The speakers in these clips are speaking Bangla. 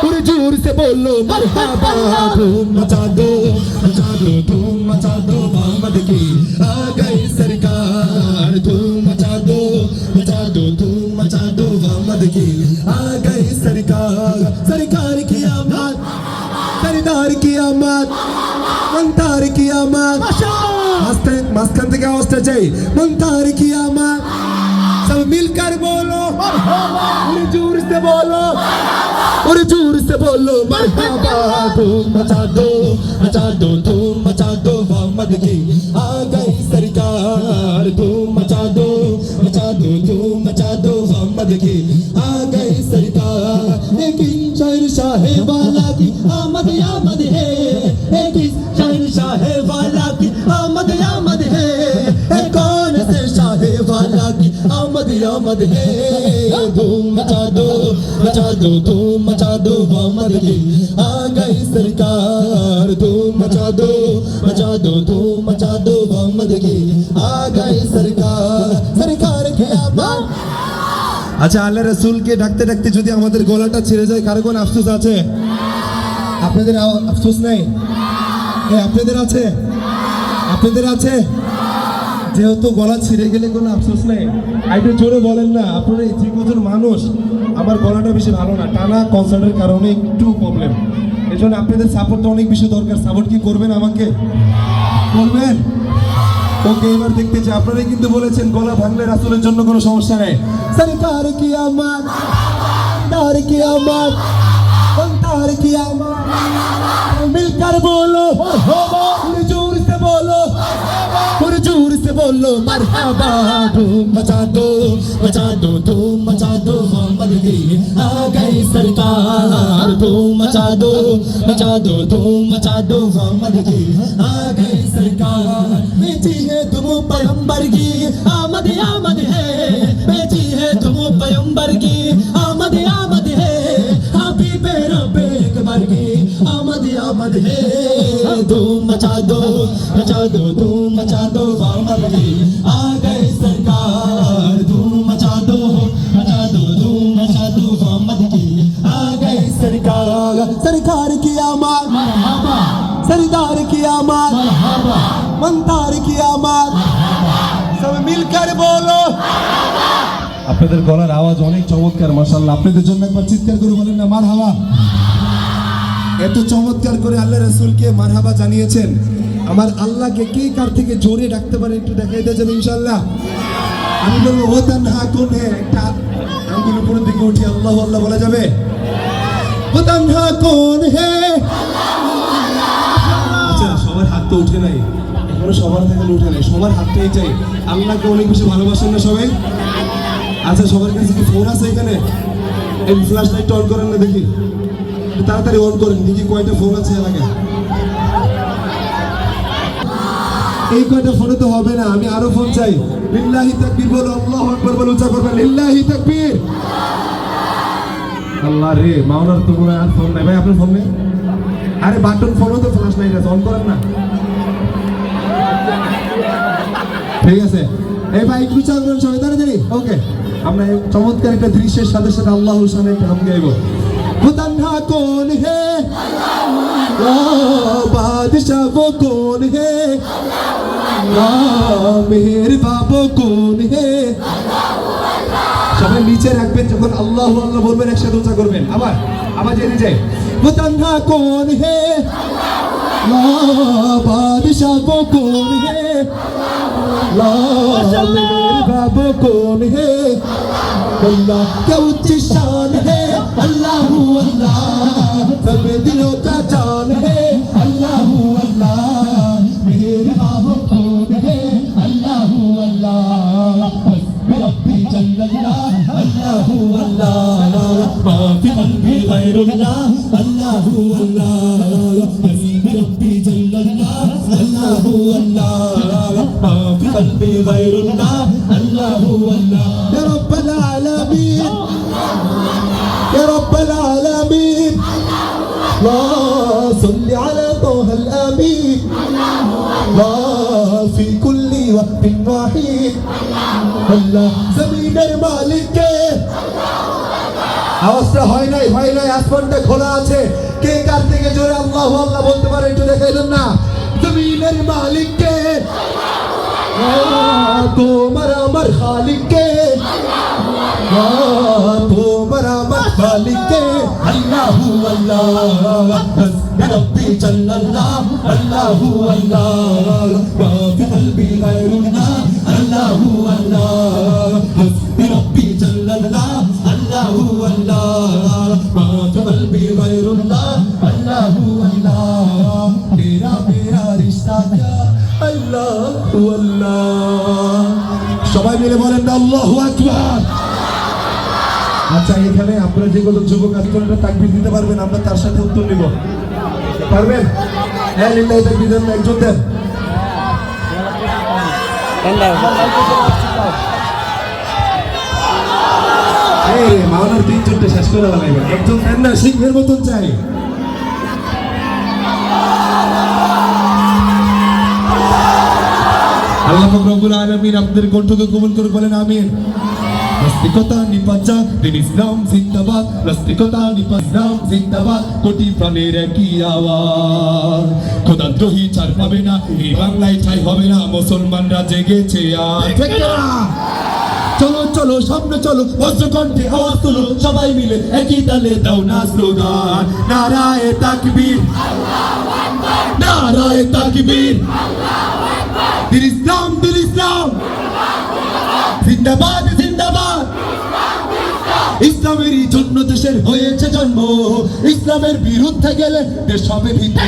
पूरे जोर से बोलो मरहबा। धूम मचा दो धूम मचा दो मोहम्मद की आ गई सरकार। धूम मचा दो धूम मचा दो मोहम्मद की आ गई सरकार। सरकार की आमद, सरदार की आमद, मंतार की आमद। मास्कन থেকে আওয়াজটা চাই। मंतार की आमद, सब मिलकर बोलो पूरे जोर से बोलो, पूरे जोर से बोलो मरहबा। धूम मचा दो धूम मचा दो मोहम्मद की आ गई सरकार। धूम मचा दो धूम मचा दो मोहम्मद की आ गई सरकार। लेकिन शहंशाह वाला की आमद आमद है, लेकिन शहंशाह वाला की आमद आमद है। कौन से शाह वाला की आमद आमद है। धूम मचा दो धूम मचा दो मोहम्मद की आ गई सरकार। धूम मचा दो धूम मचा दो मोहम्मद की आ गई सरकार। सरकार की आमद। আচ্ছা, আল্লাহ রাসূলকে ডাকতে ডাকতে যদি আমাদের গলাটা ছিঁড়ে যায়, কারো কোনো আফসোস আছে? আপনাদের আফসোস নাই? আপনাদের আছে? আপনাদের আছে? যেহেতু গলা ছিঁড়ে গেলে কোনো আফসোস নেই, একটু জোরে বলেন না। আপনারা এই যে কজন মানুষ, আমার গলাটা বেশি ভালো না, টানা কনসার্টের কারণে একটু প্রবলেম। এই জন্য আপনাদের সাপোর্টটা অনেক বেশি দরকার। সাপোর্ট কি করবেন আমাকে? করবেন? ওকে, এবার দেখতে চাই। আপনারাই কিন্তু বলেছেন গলা ভাঙলে রাসূলের জন্য কোনো সমস্যা নেই। সরকার কি আমাদ, দার কি আমাদ, मंतार की आमद। मिलकर बोलो पूरे जोर से बोलो, पूरे जोर से बोलो मरहबा। धूम मचा दो धूम मचा दो मोहम्मद की आ गई सरकार। धूम मचा दो धूम मचा दो मोहम्मद की आ गई सरकार। बेची है तुम पैगंबर की आमद आमद है, बेची है तुम पैगंबर की आमद आमद है। हबीबे रब्बे अकबर की आमद आमद है। धूम मचा दो धूम मचा दो मोहम्मद की आ गई सरकार। धूम मचा दो धूम मचा दो मोहम्मद की आ गई सरकार। सरकार की आमद मरहबा, सरदार की आमद मरहबा, मंतार की आमद। सब मिलकर बोलो। আপনাদের গলার আওয়াজ অনেক চমৎকার, মাশাআল্লাহ। আপনাদের জন্য একবার চিৎকার করে বলেন না মারহাবা। এত চমৎকার করে আল্লাহ রাসূলকে মারহাবা জানিয়েছেন। আমার আল্লাহকে কে কার থেকে জোরে ডাকতে পারে একটু দেখাইতে যাবে ইনশাআল্লাহ। আমি বলবো ও তানহা কোন হে, একটা আঙ্গুল উপরের দিকে উঠি আল্লাহু আল্লাহ বলা যাবে। ও তানহা কোন হে। আচ্ছা, সবার হাত তো উঠে নাই এখনো, সবার থেকে উঠে নাই, সবার হাতটাই চাই। আল্লাহকে অনেক বেশি ভালোবাসেন না সবাই? আচ্ছা, সবার কাছে কি ফোন আছে এখানে? এই ফ্ল্যাশ লাইট অন করেন না দেখি, তাড়াতাড়ি অন করেন দেখি কয়টা ফোন আছে এলাকায়। এই কয়টা ফোনে তো হবে না, আমি আরো ফোন চাই। লিল্লাহি তাকবীর বলো, আল্লাহু আকবার বলো, উচ্চ করবেন লিল্লাহি তাকবীর। আল্লাহ রে, মাওলার তো মনে আর ফোন নাই ভাই। আপনার ফোন নেই? আরে বাটন ফোনও তো ফ্ল্যাশ লাইট আছে, অন করেন না। ঠিক আছে, এই ভাই একটু চালবেন সবাই তাড়াতাড়ি। ওকে, আমরা চমৎকার একটা দৃশ্যের সাথে সাথে আল্লাহর শানে একটা গান গাইবো। खुदा कौन है, बादशाह वो कौन है, मेहर बाबो कौन है। সবাই নিচে রাখবেন, যখন আল্লাহু আল্লাহ বলবেন একসাথে উচ্চারণ করবেন। আবার আবার জেনে যাই। खुदा कौन है, बादशाह वो कौन है, मेहर बाबो कौन है। अल्लाह क्या ऊंची शान है, अल्लाह अल्लाह सब दिलों का जान है। अल्लाह अल्लाह मेरे बाबो कौन है, अल्लाह अल्लाह रब्बी जल्लल्लाह। अल्लाह अल्लाह माफी कल्बी गैरुल्लाह। अल्लाह अल्लाह रब्बी जल्लल्लाह। अल्लाह अल्लाह माफी कल्बी गैरुल्लाह। अल्लाह अल्लाह या रब्बल आलमीन, या रब्बल आलमीन। صل على طه الأمين في كل وقت واحد। الله زمین مالک আওয়াজটা হয় নাই, আসমানটা খোলা আছে। কে কার থেকে জোরে আল্লাহু আল্লাহ বলতে পারে একটু দেখাইলেন না? জমিনের মালিক কে? তোমার আমার খালিক কে? তোমার আমার খালিক কে? আল্লাহু আল্লাহ রব্বি জাল্লাল্লাহ আল্লাহু আল্লাহ মা ফি কলবি গায়রুল্লাহ আল্লাহু আল্লাহ রব্বি জাল্লাল্লাহ আল্লাহু আল্লাহ মা ফি কলবি গায়রুল্লাহ আল্লাহু আল্লাহ তেরা মেরা রিশতা ক্যা আল্লাহু আল্লাহ। সবাই মিলে বলেন না আল্লাহু আকবার। আচ্ছা, এখানে আপনারা যেগুলো যুবক আছেন তাকবীর দিতে পারবেন, আমরা তার সাথে উত্তর নিব, পারবেন? হ্যাঁ, লিল্লাহি তাকবীর দেন, একজন দেন। এই মাওলার 3-4টা শেষ করে লাগাইবেন, একজন দেন না, সিংহের মতন চাই। আল্লাহ পাক রব্বুল আলামিন আপনাদের কণ্ঠকে কবুল করে বলেন আমিন। নাস্তিকতা নিপাচা দিন ইসলাম জিন্দাবাদ, নাস্তিকতা নিপাচা জিন্দাবাদ, কোটি প্রাণের একই আওয়াজ। খোদাদ্রোহী ছাড় পাবে না, এই বাংলায় ঠাঁই হবে না, মুসলমানরা জেগেছে আর। চলো চলো সামনে চলো, বজ্রকণ্ঠে আওয়াজ তুলো, সবাই মিলে একই তালে দাও না স্লোগান, নারায়ে তাকবীর নারায়ে তাকবীর, দিন ইসলাম জিন্দাবাদ জিন্দাবাদ। ইসলামেরই জন্য দেশের হয়েছে জন্ম, ইসলামের বিরুদ্ধে গেলে দেশ হবে ভিন্ন।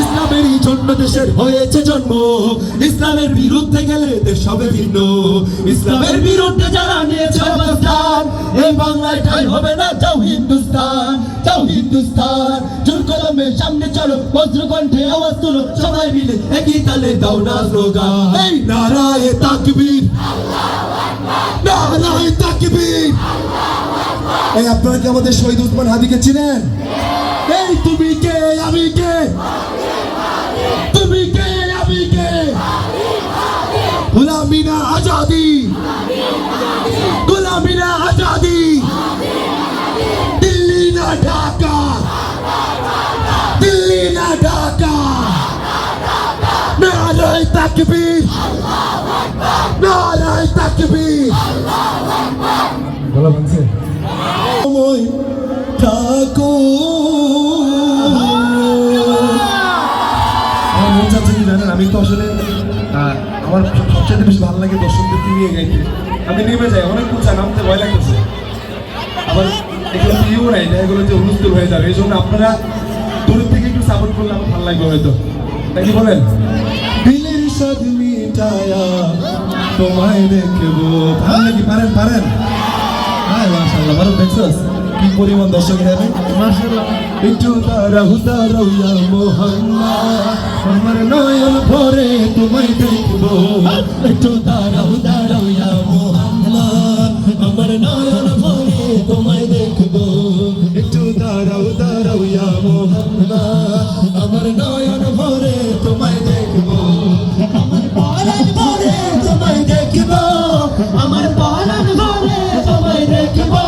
ইসলামেরই জন্য দেশের হয়েছে জন্ম, ইসলামের বিরুদ্ধে গেলে দেশ হবে ভিন্ন। ইসলামের বিরুদ্ধে যারা নিয়েছে অবস্থান, এই বাংলায় ঠাঁই হবে না, যাও হিন্দুস্তান যাও হিন্দুস্তান। জোর কলমে সামনে চলো, বজ্রকণ্ঠে আওয়াজ তুলো, সবাই মিলে একই তালে দাও না স্লোগান, এই নারায়ে তাকবীর নারায়ে তাকবীর। এই আপনারা কি আমাদের শহীদ উসমান হাদিকে চিনেন? এই তুমি কে আমি কে, তুমি কে আমি কে, গোলামি না আজাদি, গোলামি না আজাদি, দিল্লি না ঢাকা, দিল্লি না ঢাকা, নারায়ে তাকবীর নারায়ে তাকবীর। বলা বলছে সময় থাকো। জানেন, আমি তো আসলে আমার সবচেয়ে বেশি ভালো লাগে দর্শকদেরকে নিয়ে গাইতে। আমি নেমে যাই, অনেক উঁচা, নামতে ভয় লাগতেছে, আবার এগুলো ইয়েও নাই না, এগুলো যে হুলস্থুল হয়ে যাবে, এই জন্য আপনারা দূরের থেকে একটু সাপোর্ট করলে আমার ভালো লাগবে হয়তো, তাই কি বলেন? দিলের স্বাদ মিটায়া তোমায় দেখবো, ভালো লাগে, পারেন পারেন। হ্যাঁ মাশাআল্লাহ, ভালো দেখছস কি পরিমাণ দর্শক এখানে, মাশাআল্লাহ। একটু দাঁড়াও দাঁড়াও ইয়া মুহাম্মদ, আমার নয়ন ভরে তোমায় দেখবো, একটু দাঁড়াও দাঁড়াও ইয়া মুহাম্মদ, আমার নয়ন ভরে তোমায় দেখবো, একটু দাঁড়াও দাঁড়াও ইয়া মুহাম্মদ, আমার নয়ন ভরে তোমায় দেখবো, আমার পরাণ ভরে তোমায় দেখবো, আমার পরাণ ভরে তোমায় দেখবো,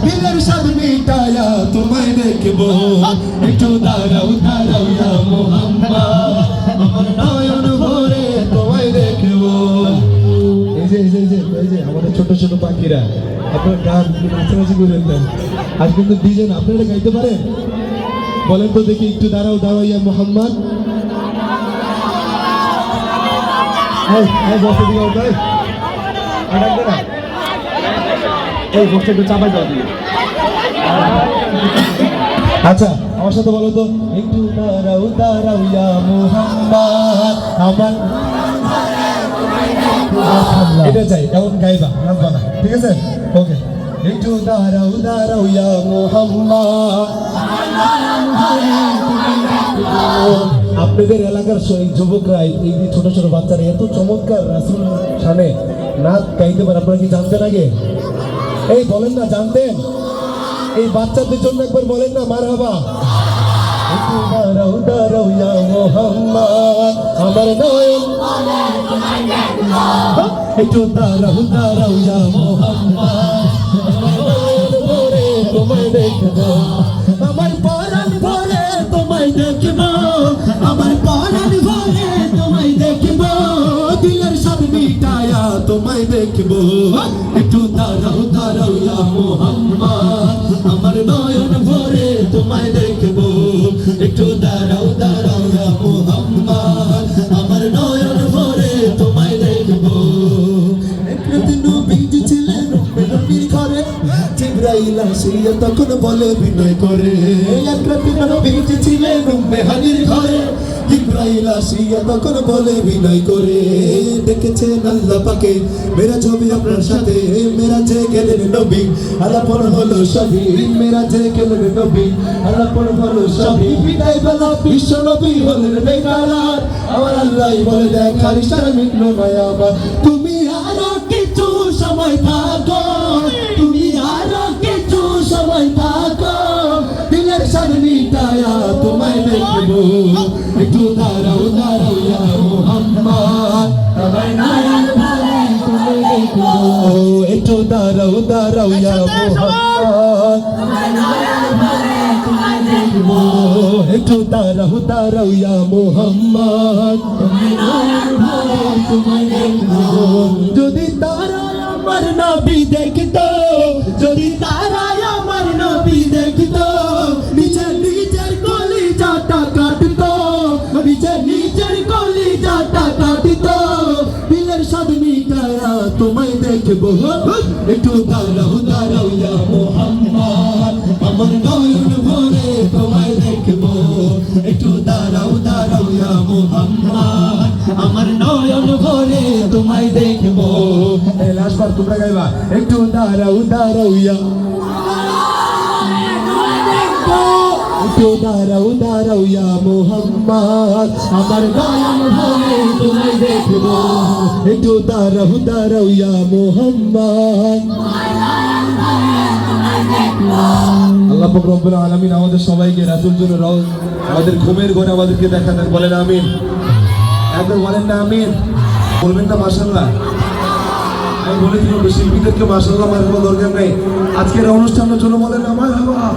দিলের স্বাদ মিটায়া তোমায় দেখবো, একটু দাঁড়াও দাঁড়াও ইয়া মুহাম্মদ, আমার নয়ন ভরে তোমায় দেখবো। এই যে আমাদের ছোট ছোট পাখিরা আপনার গান নাচানাচি করে দেন, আজ কিন্তু ডিজে আপনারা গাইতে পারেন? বলেন তো দেখি, একটু দাঁড়াও দাঁড়াও ইয়া মুহাম্মদ। বসে দিও ভাই, এই বসে একটু চাপাই দাও দিয়ে। আচ্ছা আমার সাথে বলো তো, একটু দাঁড়াও দাঁড়াও ইয়া মুহাম্মদ, আমার এটা চাই, এমন গাইবা, নাচবা না, ঠিক আছে? ওকে, একটু দাঁড়াও দাঁড়াও ইয়া মুহাম্মদ। আপনাদের এলাকার যুবকরা, এই ছোট ছোট বাচ্চারা এত চমৎকার রাসূল শানে নাচ গাইতে পারে, আপনারা কি জানতেন আগে? এই বলেন না, জানতেন? এই বাচ্চাদের জন্য একবার বলেন না মারহাবা। একটু দাঁড়াও দাঁড়াও ইয়া মুহাম্মদ, আমার নয়ন, একটু দাঁড়াও দাঁড়াও ইয়া মুহাম্মদ, তোমায় দেখবো আমার পরাণ ভরে তোমায় দেখবো আমার পরাণ ভরে তোমায় দেখবো দিলের সব মিটায়া তোমায় দেখবো একটু দাঁড়াও দাঁড়াও ইয়া মোহাম্মদ আমার নয়ন ভরে তোমায় দেখবো একটু দাঁড়াও দাঁড়াও ইয়া মোহাম্মদ আমার নয়ন ভরে তোমায় দেখবো একদিন নবীজি ছিলেন নবীর ঘরে জিবরাইল আসিয়া তখন বলে বিনয় করে একদিন নবীজি ছিলেন মেহানির ঘরে জিবরাইল আসিয়া তখন বলে বিনয় করে দেখেছেন আল্লাহ পাকে মেরা ছবি আপনার সাথে মেরা যে গেলেন নবী আলাপন হলো সবই মেরা যে গেলেন নবী আলাপন হলো সবই বিদায় বেলা বিশ্ব নবী হলেন বেকারার আমার আল্লাহ বলে দেখার ইশারা মিটলো না আমার তুমি আরো কিছু সময় থাকো তুমি আরো কিছু সময় থাকো দিলের সাথে মিটায়া তোমায় দেখবো একটু দাঁড়াও দাঁড়াও ইয়া মোহাম্মদ আমার নয়ন ভরে তোমায় দেখবো একটু দাঁড়াও দাঁড়াও ইয়া মোহাম্মদ আমার নয়ন ভরে তোমায় দেখবো একটু দাঁড়াও দাঁড়াও ইয়া মোহাম্মদ আমার নয়ন ভরে তোমায় দেখবো যদি তারায় আমার নবী দেখতো যদি তারায় আমার নবী দেখতো নিজের নিজের কলিজাটা কাটতো নিজের কলিজাটা কাটতো দিলের সব মিটায়া তোমায় দেখবো একটু দাঁড়াও দাঁড়াও ইয়া মোহাম্মদ আমার নয়ন ভরে তোমায় দেখবো একটু দাঁড়াও দাঁড়াও ইয়া মোহাম্মদ আমার নয়ন ভরে তোমায় দেখবো লাস্ট বার তোমরা গাইবা একটু দাঁড়াও দাঁড়াও ইয়া একটু দাঁড়াও দাঁড়াও ইয়া মোহাম্মদ আমার নয়ন ভরে তোমায় দেখবো একটু দাঁড়াও দাঁড়াও ইয়া মোহাম্মদ আল্লাহ পাক রব্বুল আলামিন আমাদের সবাইকে রাসূল জন্য আমাদের ঘুমের ঘরে আমাদেরকে দেখাতেন বলেন আমিন একবার বলেন না আমিন বলবেন না মাশাআল্লাহ আমি বলে দিলাম শিল্পীদেরকে মাশাআল্লাহ মারার দরকার নেই আজকের অনুষ্ঠানের জন্য বলেন আমার বাবা